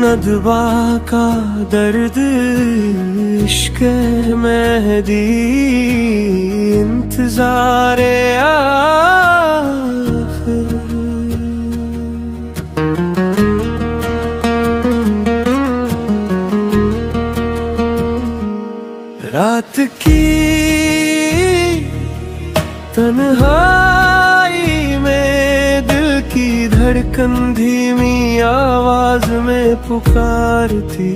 नदबा का दर्द इश्क मेहदी इंतज़ारे आखिर। रात की तन्हाई में दिल की धड़कन धीमी आवाज में पुकारती,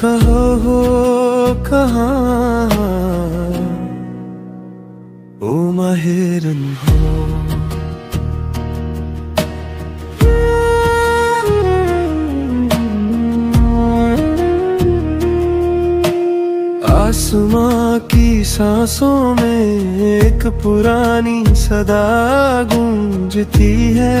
कहो हो कहाँ ओ माहिरन हो। आसमां की सांसों में एक पुरानी सदा गूंजती है,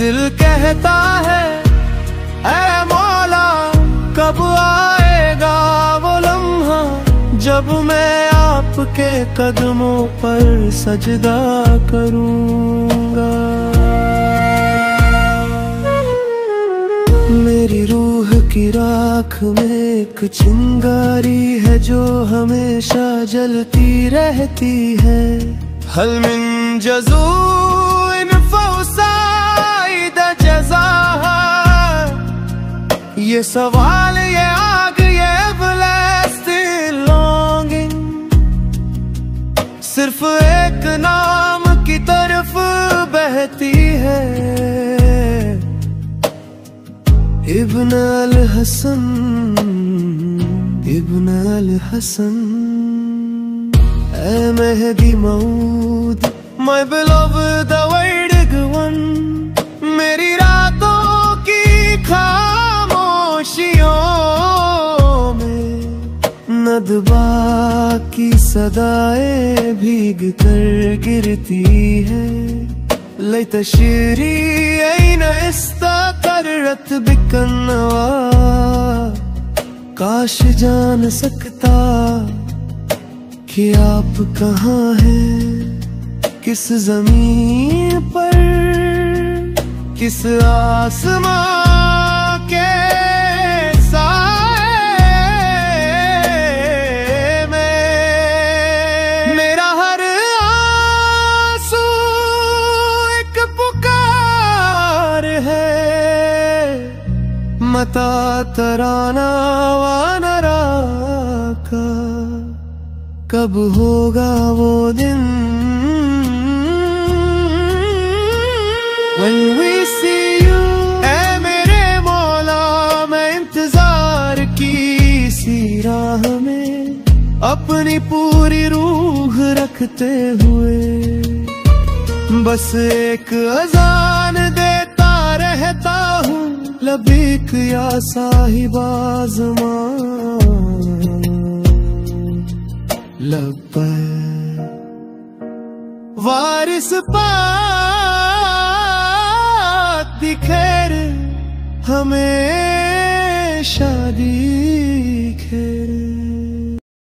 दिल कहता है ऐ मौला कब आएगा वो लम्हा जब मैं आपके कदमों पर सजदा करूंगा। मेरी रूह की राख में एक चिंगारी है जो हमेशा जलती रहती है। हल मिन जज़ूइन फौसाइद जज़ाहा। ये सवाल ये आग ये everlasting longing सिर्फ एक नाम की तरफ बहती है। इब्न अल हसन इब्न अल हसन। ऐ Mehdi मऊद my beloved awaited one। मेरी रातों की खामोशियों में नदबा की सदाएं भीग कर गिरती है। लैत शिरी ऐन इस्तक़र्रत बिकन नवा। काश जान सकता कि आप कहाँ हैं, किस जमीन पर किस आसमां के साए में। मेरा हर आंसू एक पुकार है। मता तराना व नरा का कब होगा वो दिन when we see you। ऐ मेरे मौला मैं इंतजार की इसी राह में अपनी पूरी रूह रखते हुए बस एक अजान देता रहता हूँ। लबीक या साहिबा ज़मान लब्बैक। वारिस पाक दी खैर हमेशा दी।